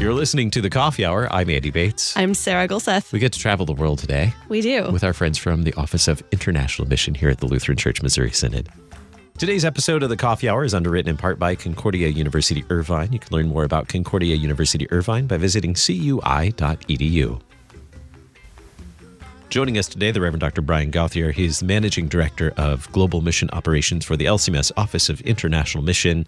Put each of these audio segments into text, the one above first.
You're listening to The Coffee Hour. I'm Andy Bates. I'm Sarah Gulseth. We get to travel the world today. We do. With our friends from the Office of International Mission here at the Lutheran Church Missouri Synod. Today's episode of The Coffee Hour is underwritten in part by Concordia University Irvine. You can learn more about Concordia University Irvine by visiting cui.edu. Joining us today, the Reverend Dr. Brian Gauthier. He's the Managing Director of Global Mission Operations for the LCMS Office of International Mission.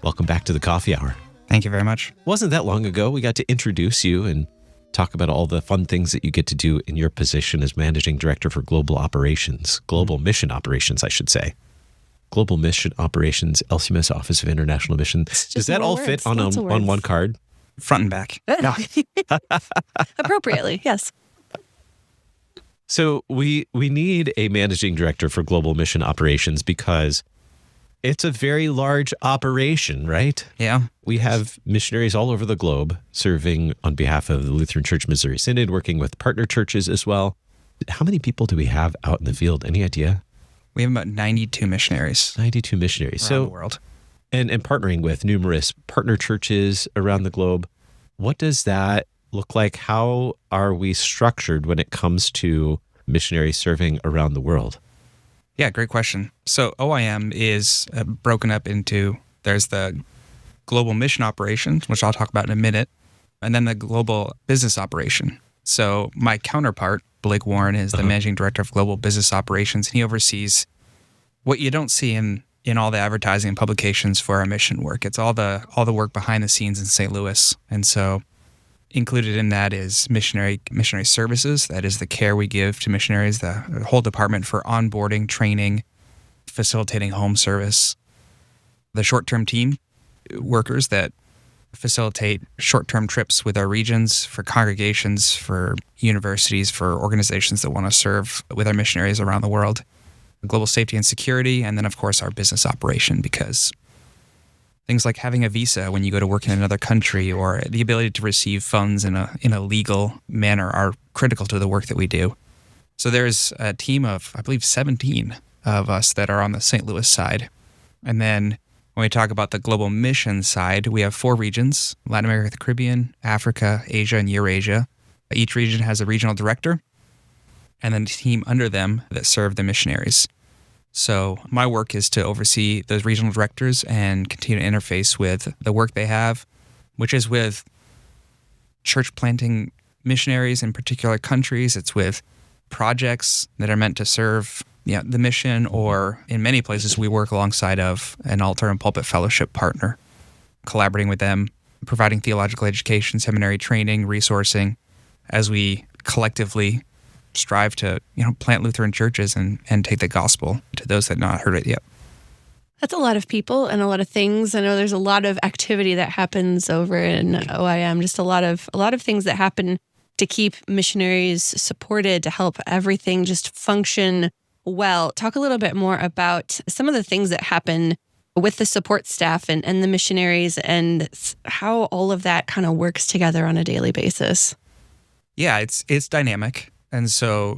Welcome back to The Coffee Hour. Thank you very much. Wasn't that long ago we got to introduce you and talk about all the fun things that you get to do in your position as Managing Director for Global Mission Operations, I should say. Global Mission Operations, LCMS Office of International Mission. Does that all fit on one card? Front and back. Appropriately, yes. So we need a Managing Director for Global Mission Operations because it's a very large operation, right? Yeah. We have missionaries all over the globe serving on behalf of the Lutheran Church Missouri Synod, working with partner churches as well. How many people do we have out in the field? Any idea? We have about 92 missionaries. 92 missionaries. Around the world. And partnering with numerous partner churches around the globe. What does that look like? How are we structured when it comes to missionaries serving around the world? Yeah, great question. So OIM is broken up into, there's the global mission operations, which I'll talk about in a minute, and then the global business operation. So my counterpart, Blake Warren, is the Managing Director of Global Business Operations, and he oversees what you don't see in all the advertising and publications for our mission work. It's all the work behind the scenes in St. Louis. And so included in that is missionary services. That is the care we give to missionaries, the whole department for onboarding, training, facilitating home service. The short-term team workers that facilitate short-term trips with our regions, for congregations, for universities, for organizations that want to serve with our missionaries around the world. Global safety and security, and then, of course, our business operation, because things like having a visa when you go to work in another country or the ability to receive funds in a legal manner are critical to the work that we do. So there's a team of, I believe, 17 of us that are on the St. Louis side. And then when we talk about the global mission side, we have 4 regions: Latin America, the Caribbean, Africa, Asia, and Eurasia. Each region has a regional director and then a team under them that serve the missionaries. So my work is to oversee those regional directors and continue to interface with the work they have, which is with church planting missionaries in particular countries. It's with projects that are meant to serve the mission, or in many places we work alongside of an altar and pulpit fellowship partner, collaborating with them, providing theological education, seminary training, resourcing, as we collectively strive to plant Lutheran churches and take the gospel to those that have not heard it yet. That's a lot of people and a lot of things. I know there's a lot of activity that happens over in OIM, just a lot of things that happen to keep missionaries supported, to help everything just function well. Talk a little bit more about some of the things that happen with the support staff and the missionaries and how all of that kind of works together on a daily basis. Yeah, it's dynamic. And so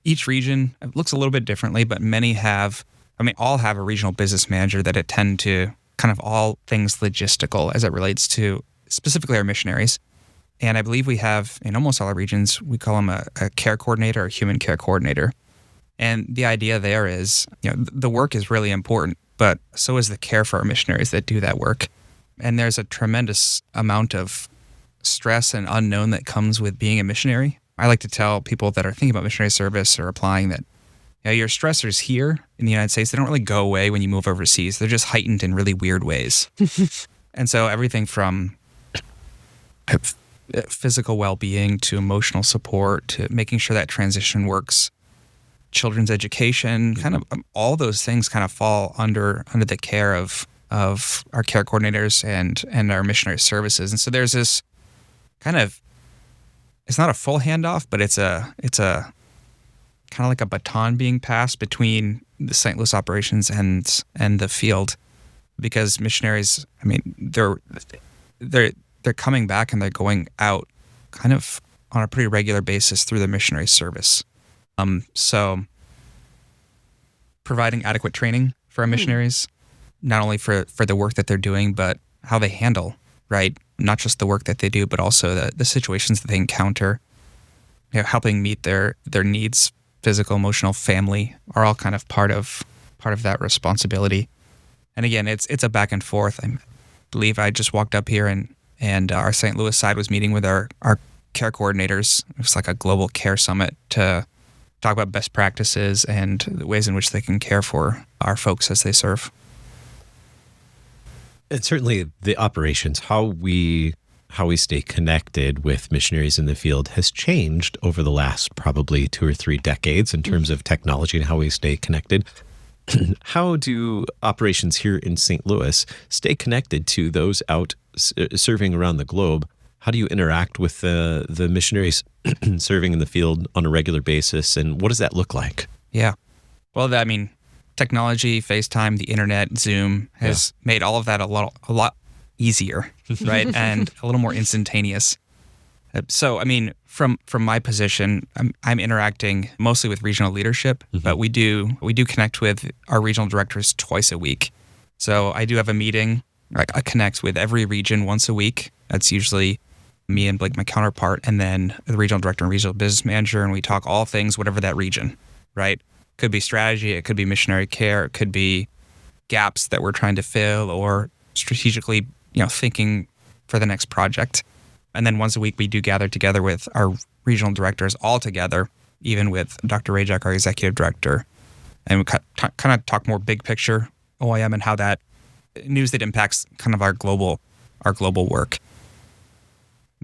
each region looks a little bit differently, but all have a regional business manager that attend to kind of all things logistical as it relates to specifically our missionaries. And I believe we have, in almost all our regions, we call them a care coordinator or a human care coordinator. And the idea there is, the work is really important, but so is the care for our missionaries that do that work. And there's a tremendous amount of stress and unknown that comes with being a missionary. I like to tell people that are thinking about missionary service or applying that your stressors here in the United States, they don't really go away when you move overseas. They're just heightened in really weird ways. And so everything from physical well-being to emotional support to making sure that transition works, children's education, kind of all those things kind of fall under the care of our care coordinators and our missionary services. And so there's this kind of, it's not a full handoff, but it's a kind of like a baton being passed between the St. Louis operations and the field, because missionaries, they're coming back and they're going out kind of on a pretty regular basis through the missionary service. So providing adequate training for our missionaries, not only for the work that they're doing, but how they handle, right, not just the work that they do, but also the situations that they encounter, helping meet their needs, physical, emotional, family, are all kind of part of that responsibility. And again, it's a back and forth. I believe I just walked up here and our St. Louis side was meeting with our care coordinators. It was like a global care summit to talk about best practices and the ways in which they can care for our folks as they serve. And certainly the operations, how we stay connected with missionaries in the field has changed over the last probably 2 or 3 decades in terms of technology and how we stay connected. How do operations here in St. Louis stay connected to those out serving around the globe? How do you interact with the missionaries serving in the field on a regular basis, and what does that look like? Yeah. Well, technology, FaceTime, the internet, Zoom has made all of that a lot easier, right? And a little more instantaneous. So, I mean, from my position, I'm interacting mostly with regional leadership, but we do connect with our regional directors twice a week. So I do have a meeting. I connect with every region once a week. That's usually me and Blake, my counterpart, and then the regional director and regional business manager, and we talk all things, whatever that region, right? Could be strategy, it could be missionary care, it could be gaps that we're trying to fill, or strategically, thinking for the next project. And then once a week, we do gather together with our regional directors all together, even with Dr. Rajak, our executive director, and we kind of talk more big picture OIM and how that news that impacts kind of our global work.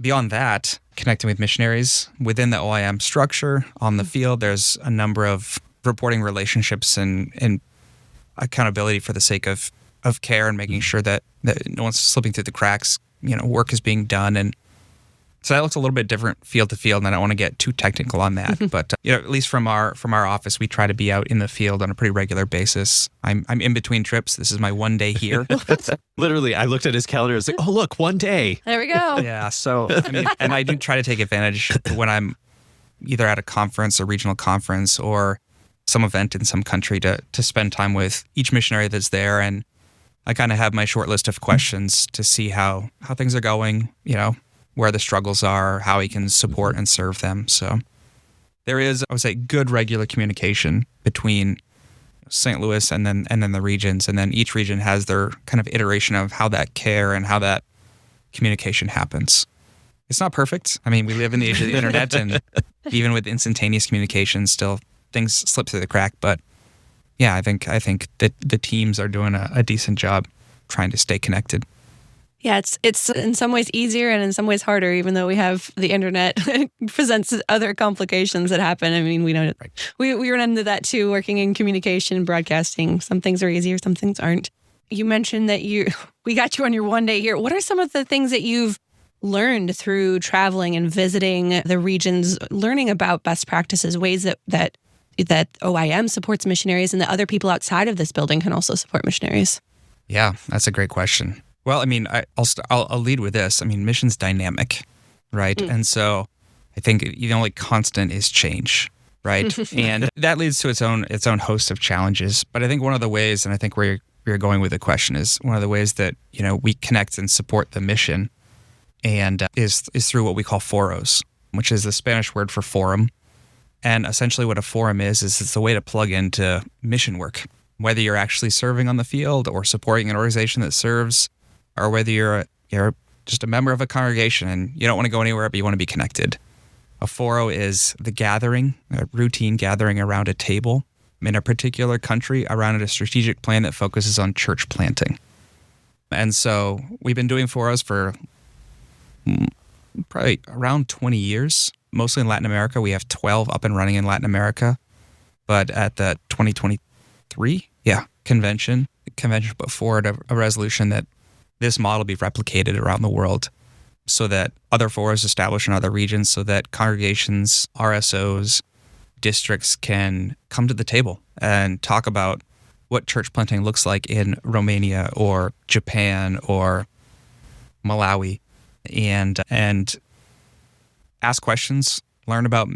Beyond that, connecting with missionaries within the OIM structure on the field, there's a number of reporting relationships and accountability for the sake of care and making sure that no one's slipping through the cracks. Work is being done, and so that looks a little bit different field to field, and I don't want to get too technical on that. But at least from our office, we try to be out in the field on a pretty regular basis. I'm in between trips. This is my one day here. Literally, I looked at his calendar. I was like, oh, look, one day. There we go. Yeah. So, and I do try to take advantage when I'm either at a conference, a regional conference, or some event in some country to spend time with each missionary that's there. And I kind of have my short list of questions to see how things are going, where the struggles are, how he can support and serve them. So there is, I would say, good regular communication between St. Louis and then the regions, and then each region has their kind of iteration of how that care and how that communication happens. It's not perfect. I mean, we live in the age of the internet, and even with instantaneous communication, still things slip through the crack. But yeah, I think that the teams are doing a decent job trying to stay connected. Yeah, it's in some ways easier and in some ways harder, even though we have the internet presents other complications that happen. I mean, we know we run into that too, working in communication, broadcasting. Some things are easier, some things aren't. You mentioned that we got you on your one day here. What are some of the things that you've learned through traveling and visiting the regions, learning about best practices, ways that OIM supports missionaries and that other people outside of this building can also support missionaries? Yeah, that's a great question. Well, I mean, I'll lead with this. I mean, mission's dynamic, right? And so I think the only constant is change, right? And that leads to its own host of challenges. But I think one of the ways, and I think where you're going with the question, is one of the ways that we connect and support the mission, and is through what we call FOROs, which is the Spanish word for forum. And essentially, what a forum is it's a way to plug into mission work, whether you're actually serving on the field or supporting an organization that serves, or whether you're just a member of a congregation and you don't want to go anywhere, but you want to be connected. A FORO is the gathering, a routine gathering around a table in a particular country around a strategic plan that focuses on church planting. And so we've been doing FOROs for probably around 20 years, mostly in Latin America. We have 12 up and running in Latin America. But at the 2023 convention put forward a resolution that this model be replicated around the world so that other FOROs established in other regions, so that congregations, RSOs, districts can come to the table and talk about what church planting looks like in Romania or Japan or Malawi, and ask questions, learn about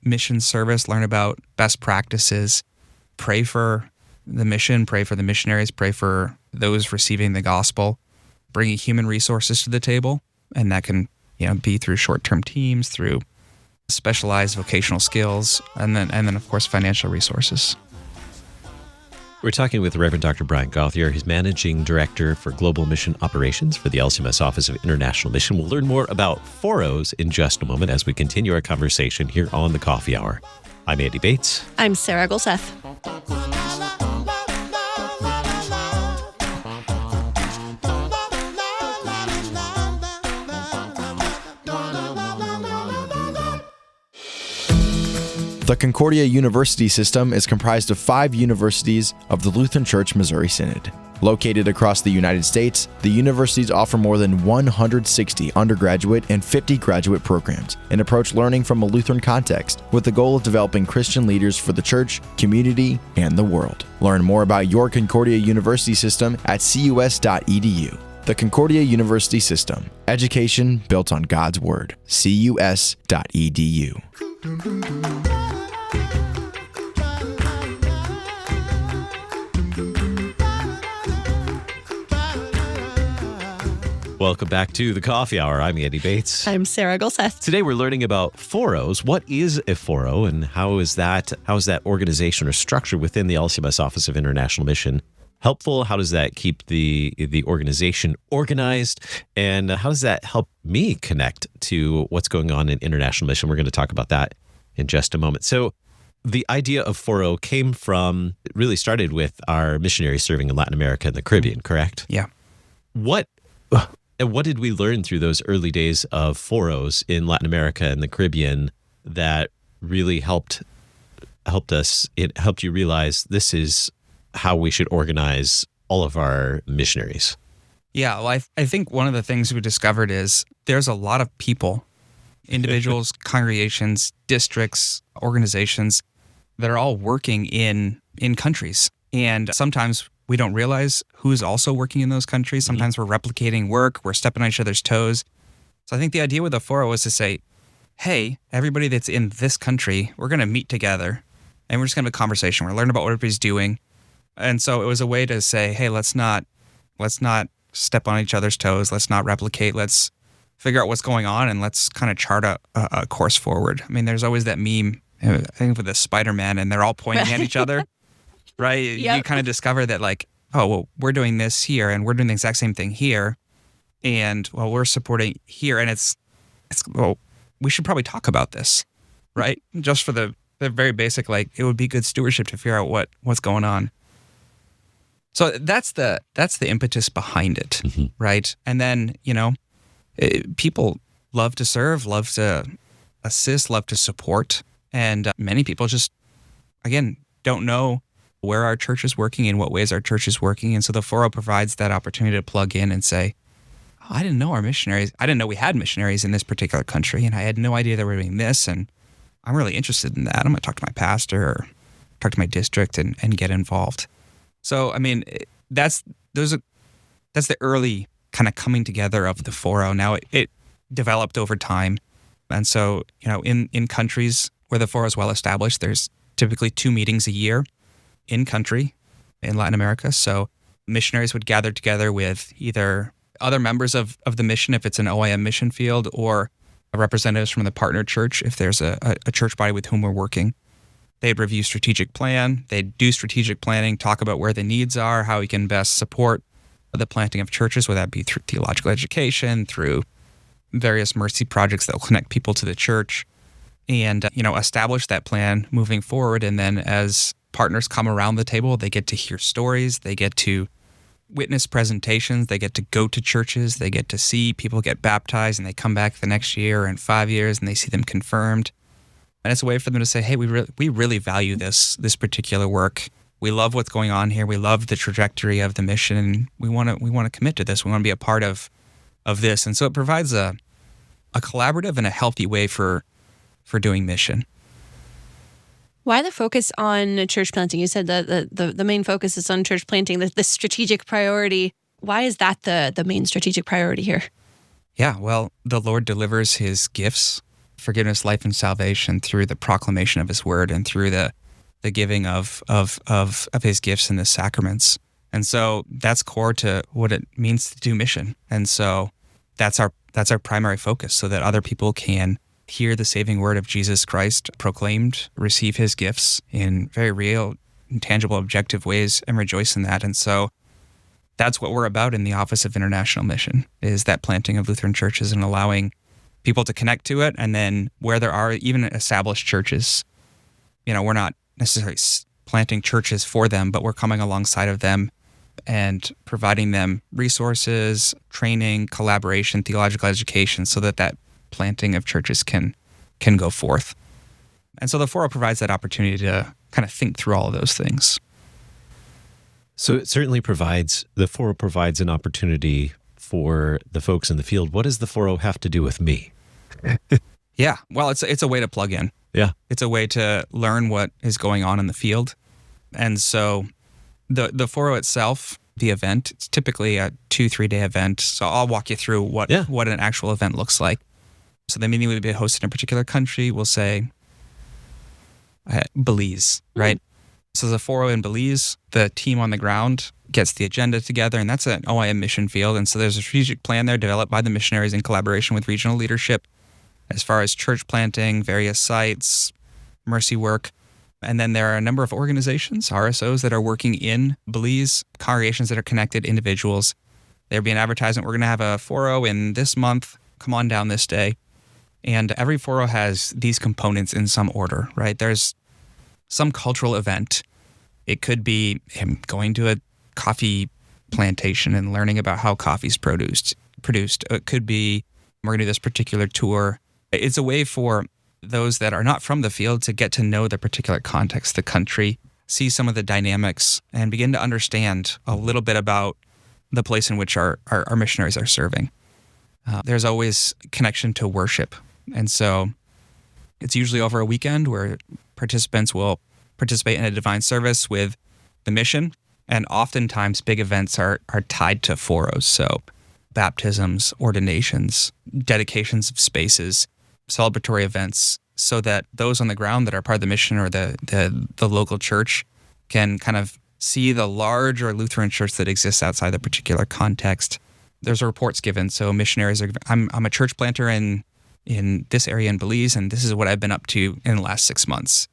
mission service, learn about best practices, pray for the mission, pray for the missionaries, pray for those receiving the gospel, bringing human resources to the table, And that can, be through short-term teams, through specialized vocational skills, and then of course financial resources. We're talking with Reverend Dr. Brian Gauthier. He's Managing Director for Global Mission Operations for the LCMS Office of International Mission. We'll learn more about FOROs in just a moment as we continue our conversation here on the Coffee Hour. I'm Andy Bates. I'm Sarah Golseth. The Concordia University system is comprised of 5 universities of the Lutheran Church Missouri Synod. Located across the United States, the universities offer more than 160 undergraduate and 50 graduate programs and approach learning from a Lutheran context with the goal of developing Christian leaders for the church, community, and the world. Learn more about your Concordia University system at cus.edu. The Concordia University System. Education built on God's Word. cus.edu. Welcome back to the Coffee Hour. I'm Andy Bates. I'm Sarah Golseth. Today we're learning about FOROs. What is a FORO and how is that organization or structure within the LCMS Office of International Mission helpful? How does that keep the organization organized? And how does that help me connect to what's going on in international mission? We're going to talk about that in just a moment. So the idea of FORO it really started with our missionaries serving in Latin America and the Caribbean, correct? Yeah. What did we learn through those early days of FOROs in Latin America and the Caribbean that really helped us? It helped you realize this is how we should organize all of our missionaries. Yeah, well, I think one of the things we discovered is there's a lot of people, individuals, congregations, districts, organizations that are all working in countries. And sometimes we don't realize who's also working in those countries. Sometimes we're replicating work, we're stepping on each other's toes. So I think the idea with the FORO was to say, hey, everybody that's in this country, we're going to meet together and we're just going to have a conversation. We're learning about what everybody's doing. And so it was a way to say, hey, let's not step on each other's toes. Let's not replicate. Let's figure out what's going on and let's kind of chart a course forward. I mean, there's always that meme, I think, with the Spider-Man, and they're all pointing at each other, right? Yep. You kind of discover that, like, oh, well, we're doing this here and we're doing the exact same thing here. And, well, we're supporting here. And it's well, we should probably talk about this, right? Just for the very basic, like, it would be good stewardship to figure out what's going on. So that's the impetus behind it, right? And then, people love to serve, love to assist, love to support. And many people just, again, don't know where our church is working, in what ways our church is working. And so the FORO provides that opportunity to plug in and say, oh, I didn't know our missionaries. I didn't know we had missionaries in this particular country. And I had no idea they were doing this. And I'm really interested in that. I'm going to talk to my pastor or talk to my district and get involved. So, I mean, that's the early kind of coming together of the FORO. Now, it developed over time. And so, in countries where the FORO is well established, there's typically 2 meetings a year in country in Latin America. So missionaries would gather together with either other members of the mission, if it's an OIM mission field, or representatives from the partner church, if there's a church body with whom we're working. They'd review strategic plan. They'd do strategic planning, talk about where the needs are, how we can best support the planting of churches, whether that be through theological education, through various mercy projects that will connect people to the church, and establish that plan moving forward. And then as partners come around the table, they get to hear stories, they get to witness presentations, they get to go to churches, they get to see people get baptized, and they come back the next year or in 5 years and they see them confirmed. And it's a way for them to say, hey, we really value this particular work. We love what's going on here. We love the trajectory of the mission, and we want to commit to this. We want to be a part of this. And so it provides a collaborative and a healthy way for doing mission. Why the focus on church planting? You said that the main focus is on church planting, the strategic priority. Why is that the main strategic priority here? Yeah, well, the Lord delivers his gifts, forgiveness, life, and salvation through the proclamation of his word and through the giving of his gifts in the sacraments. And so that's core to what it means to do mission. And so that's our primary focus, so that other people can hear the saving word of Jesus Christ proclaimed, receive his gifts in very real, tangible, objective ways, and rejoice in that. And so that's what we're about in the Office of International Mission, is that planting of Lutheran churches and allowing people to connect to it. And then where there are even established churches, we're not necessarily planting churches for them, but we're coming alongside of them and providing them resources, training, collaboration, theological education, so that planting of churches can go forth. And so the FORO provides that opportunity to kind of think through all of those things. So it certainly the FORO provides an opportunity for the folks in the field. What does the FORO have to do with me? Yeah, well, it's a way to plug in. Yeah. It's a way to learn what is going on in the field. And so the FORO itself, the event, it's typically a 2-3 day event. So I'll walk you through what an actual event looks like. So the meeting would be hosted in a particular country. We'll say Belize, right? So the FORO in Belize, the team on the ground gets the agenda together, and that's an OIM mission field. And so there's a strategic plan there developed by the missionaries in collaboration with regional leadership as far as church planting, various sites, mercy work. And then there are a number of organizations, RSOs, that are working in Belize, congregations that are connected, individuals. There'll be an advertisement. We're going to have a FORO in this month. Come on down this day. And every FORO has these components in some order, right? There's some cultural event. It could be him going to a coffee plantation and learning about how coffee's produced. It could be, we're going to do this particular tour. It's a way for those that are not from the field to get to know the particular context, the country, see some of the dynamics, and begin to understand a little bit about the place in which our missionaries are serving. There's always connection to worship. And so it's usually over a weekend where participants will participate in a divine service with the mission. And oftentimes big events are tied to FOROs. So baptisms, ordinations, dedications of spaces, celebratory events, so that those on the ground that are part of the mission or the local church can kind of see the larger Lutheran church that exists outside the particular context. There's reports given. So missionaries are, I'm a church planter in this area in Belize, and this is what I've been up to in the last 6 months.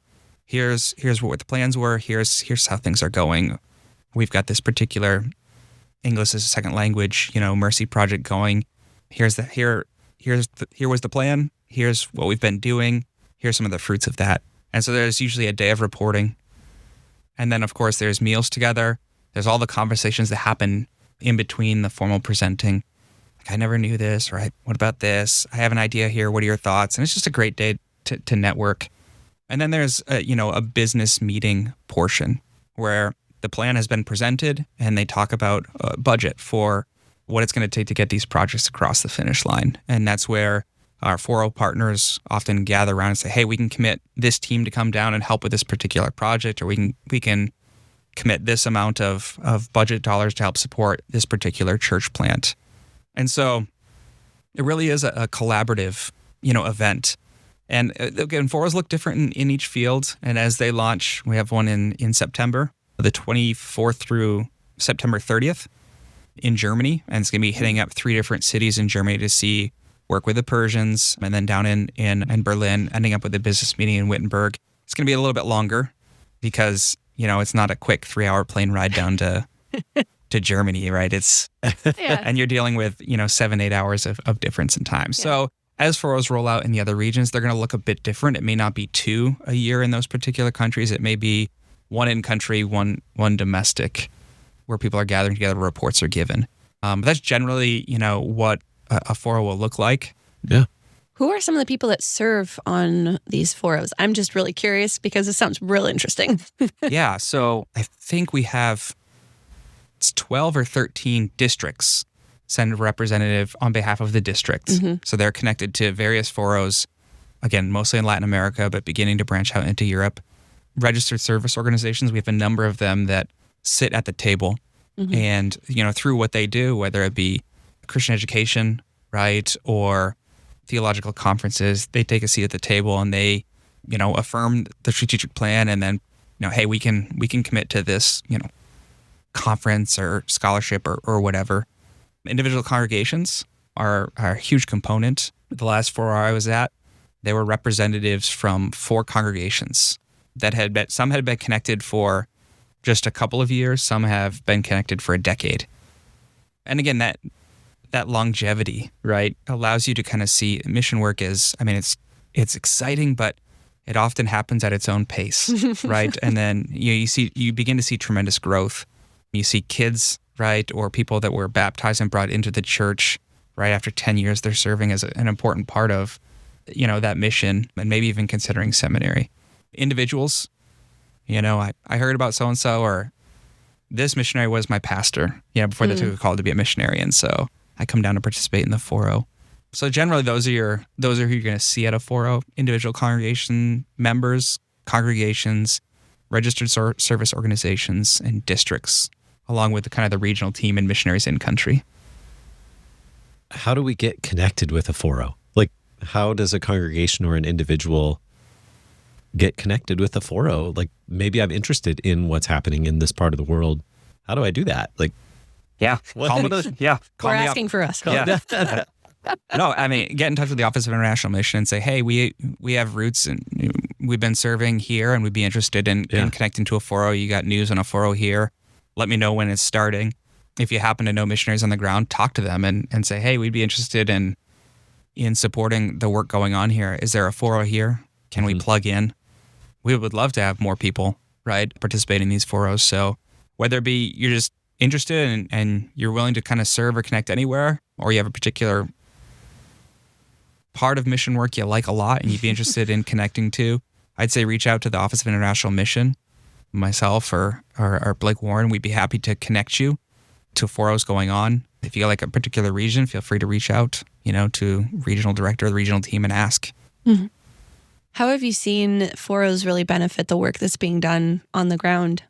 Here's what the plans were. Here's how things are going. We've got this particular English as a second language, mercy project going. Here was the plan. Here's what we've been doing. Here's some of the fruits of that. And so there's usually a day of reporting. And then, of course, there's meals together. There's all the conversations that happen in between the formal presenting. Like, I never knew this, right? What about this? I have an idea here. What are your thoughts? And it's just a great day to network. And then there's a business meeting portion where the plan has been presented and they talk about a budget for what it's going to take to get these projects across the finish line. And that's where our FORO partners often gather around and say, hey, we can commit this team to come down and help with this particular project, or we can commit this amount of budget dollars to help support this particular church plant. And so it really is a collaborative, event. And again, FOROs look different in each field. And as they launch, we have one in September, the 24th through September 30th in Germany. And it's going to be hitting up 3 different cities in Germany to work with the Persians, and then down in Berlin, ending up with a business meeting in Wittenberg. It's going to be a little bit longer because, it's not a quick 3-hour plane ride down to Germany, right? It's and you're dealing with, 7-8 hours of difference in time. Yeah. So as FOROs roll out in the other regions, they're going to look a bit different. It may not be 2 a year in those particular countries. It may be 1 in country, one domestic, where people are gathering together, reports are given. But that's generally, what a FORO will look like. Yeah. Who are some of the people that serve on these FOROs? I'm just really curious because it sounds real interesting. Yeah. So I think we have 12 or 13 districts send a representative on behalf of the district. Mm-hmm. So they're connected to various FOROs, again, mostly in Latin America, but beginning to branch out into Europe. Registered service organizations, we have a number of them that sit at the table. Mm-hmm. And, through what they do, whether it be Christian education, right, or theological conferences, they take a seat at the table and they, affirm the strategic plan, and then, hey, we can commit to this, conference or scholarship or whatever. Individual congregations are a huge component. The last FORO I was at, there were representatives from 4 congregations that some had been connected for just a couple of years, some have been connected for a decade. And again, that longevity, right, allows you to kind of see mission work as, I mean, it's exciting, but it often happens at its own pace, right? And then you begin to see tremendous growth. You see kids, right, or people that were baptized and brought into the church right after 10 years, they're serving as an important part of, that mission, and maybe even considering seminary. Individuals, I heard about so-and-so, or this missionary was my pastor, before they took a call to be a missionary. And so I come down to participate in the FORO. So generally those are who you're going to see at a FORO: individual congregation members, congregations, registered service organizations, and districts, along with the regional team and missionaries in country. How do we get connected with a FORO? Like, how does a congregation or an individual get connected with a FORO? Like, maybe I'm interested in what's happening in this part of the world. How do I do that? Like, yeah, call me We're asking for us. Yeah. No, I mean, get in touch with the Office of International Mission and say, hey, we have roots and we've been serving here, and we'd be interested in connecting to a FORO. You got news on a FORO here. Let me know when it's starting. If you happen to know missionaries on the ground, talk to them and say, hey, we'd be interested in supporting the work going on here. Is there a FORO here? Can we plug in? We would love to have more people, right, participate in these FOROs. So whether it be you're just interested and you're willing to kind of serve or connect anywhere, or you have a particular part of mission work you like a lot and you'd be interested in connecting to, I'd say reach out to the Office of International Mission, myself or Blake Warren. We'd be happy to connect you to FOROs going on. If you like a particular region, feel free to reach out, to regional director of the regional team and ask. Mm-hmm. How have you seen FOROs really benefit the work that's being done on the ground?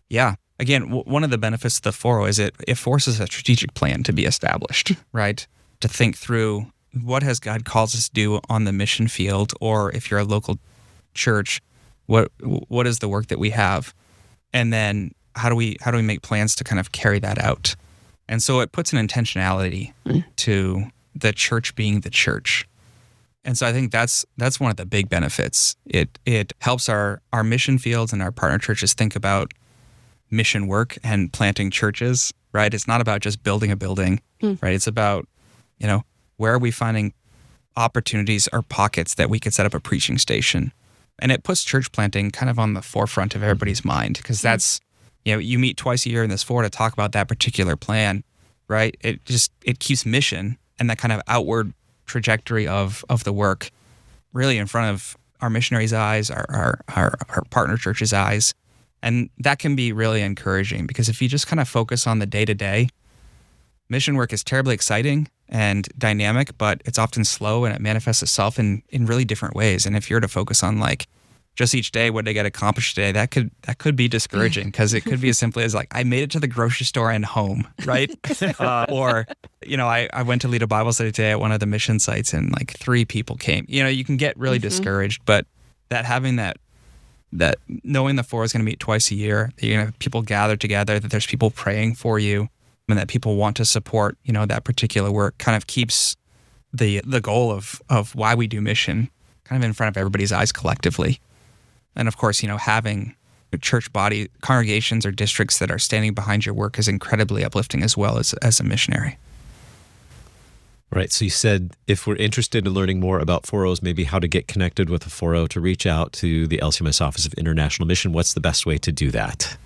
Yeah. Again, one of the benefits of the FORO is it forces a strategic plan to be established, right? To think through, what has God called us to do on the mission field, or if you're a local church, what is the work that we have, and then how do we make plans to kind of carry that out? And so it puts an intentionality to the church being the church. And so I think that's one of the big benefits. It helps our mission fields and our partner churches think about mission work and planting churches, right? It's not about just building a building, right? It's about, where are we finding opportunities or pockets that we could set up a preaching station? And it puts church planting kind of on the forefront of everybody's mind, because that's, you meet twice a year in this FORO to talk about that particular plan, right? It keeps mission and that kind of outward trajectory of the work really in front of our missionaries' eyes, our partner churches' eyes. And that can be really encouraging, because if you just kind of focus on the day-to-day, mission work is terribly exciting and dynamic, but it's often slow and it manifests itself in really different ways. And if you're to focus on just each day, what did I get accomplished today, that could be discouraging, because it could be as simply as I made it to the grocery store and home, right? Or, I went to lead a Bible study today at one of the mission sites and 3 people came. You can get really discouraged, but having that knowing the FORO is going to meet twice a year, that you're going to have people gather together, that there's people praying for you, and that people want to support, that particular work, kind of keeps the goal of why we do mission kind of in front of everybody's eyes collectively. And of course, having a church body, congregations or districts that are standing behind your work is incredibly uplifting as well as a missionary. Right. So you said if we're interested in learning more about FOROs, maybe how to get connected with a FORO, to reach out to the LCMS Office of International Mission. What's the best way to do that?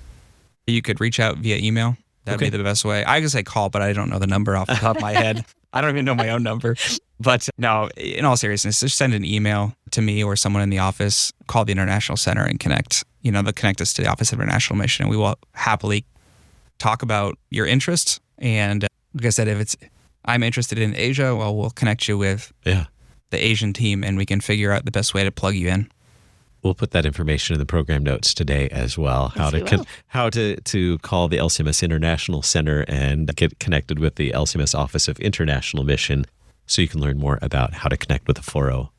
You could reach out via email. That'd be the best way. I could say call, but I don't know the number off the top of my head. I don't even know my own number. But no, in all seriousness, just send an email to me or someone in the office, call the International Center and connect. They'll connect us to the Office of International Mission, and we will happily talk about your interests. And like I said, if I'm interested in Asia, well, we'll connect you with the Asian team, and we can figure out the best way to plug you in. We'll put that information in the program notes today as well. How to call the LCMS International Center and get connected with the LCMS Office of International Mission, so you can learn more about how to connect with a FORO.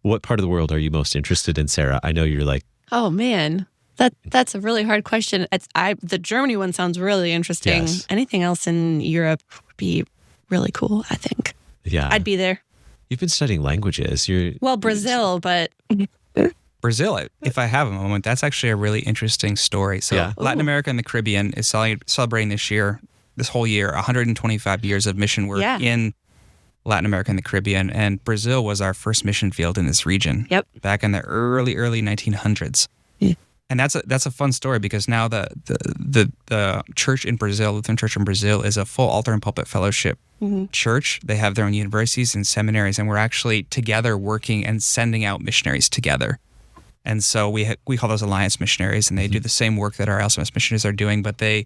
What part of the world are you most interested in, Sarah? I know you're oh man, that's a really hard question. The Germany one sounds really interesting. Yes. Anything else in Europe would be really cool, I think. Yeah. I'd be there. You've been studying languages. Well, Brazil, but Brazil, if I have a moment, that's actually a really interesting story. So Yeah. Latin Ooh. America and the Caribbean is celebrating this whole year, 125 years of mission work Yeah. in Latin America and the Caribbean. And Brazil was our first mission field in this region. Yep. Back in the early 1900s. Yeah. And that's a fun story because now the church in Brazil, Lutheran Church in Brazil, is a full altar and pulpit fellowship church. They have their own universities and seminaries, and we're actually together working and sending out missionaries together. And so we call those alliance missionaries, and they do the same work that our LCMS missionaries are doing, but they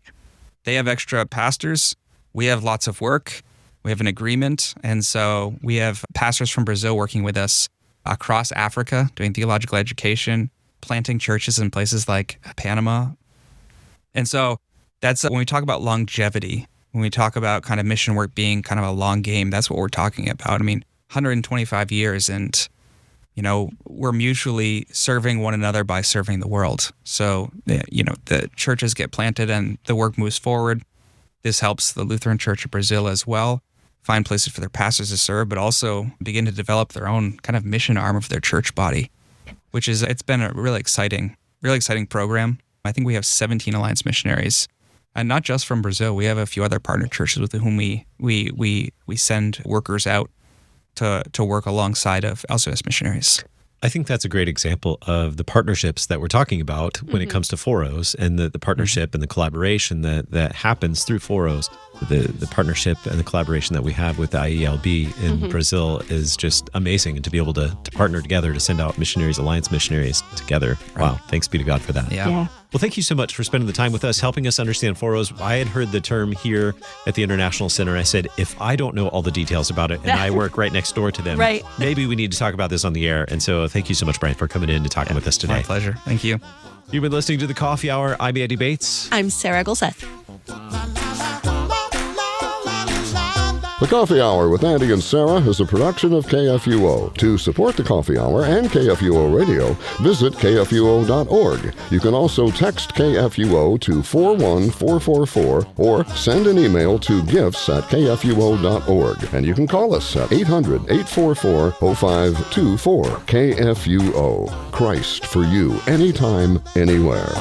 have extra pastors. We have lots of work. We have an agreement, and so we have pastors from Brazil working with us across Africa, doing theological education, planting churches in places like Panama. And so that's when we talk about longevity, when we talk about kind of mission work being kind of a long game, that's what we're talking about. I mean, 125 years, and we're mutually serving one another by serving the world. So, the churches get planted and the work moves forward. This helps the Lutheran Church of Brazil as well find places for their pastors to serve, but also begin to develop their own kind of mission arm of their church body, it's been a really exciting program. I think we have 17 alliance missionaries, and not just from Brazil. We have a few other partner churches with whom we send workers out to work alongside of LCMS missionaries. I think that's a great example of the partnerships that we're talking about when it comes to FOROs, and the partnership and the collaboration that happens through FOROs. The partnership and the collaboration that we have with the IELB in Brazil is just amazing, and to be able to partner together to send out missionaries, alliance missionaries together. Right. Wow, thanks be to God for that. Yeah. Well, thank you so much for spending the time with us, helping us understand FOROs. I had heard the term here at the International Center. I said, if I don't know all the details about it, and I work right next door to them, Right. maybe we need to talk about this on the air. And so thank you so much, Brian, for coming in and talking with us today. My pleasure. Thank you. You've been listening to The Coffee Hour. I'm Andy Bates. I'm Sarah Gulseth. The Coffee Hour with Andy and Sarah is a production of KFUO. To support The Coffee Hour and KFUO Radio, visit KFUO.org. You can also text KFUO to 41444 or send an email to gifts@kfuo.org. And you can call us at 800-844-0524. KFUO. Christ for you, anytime, anywhere.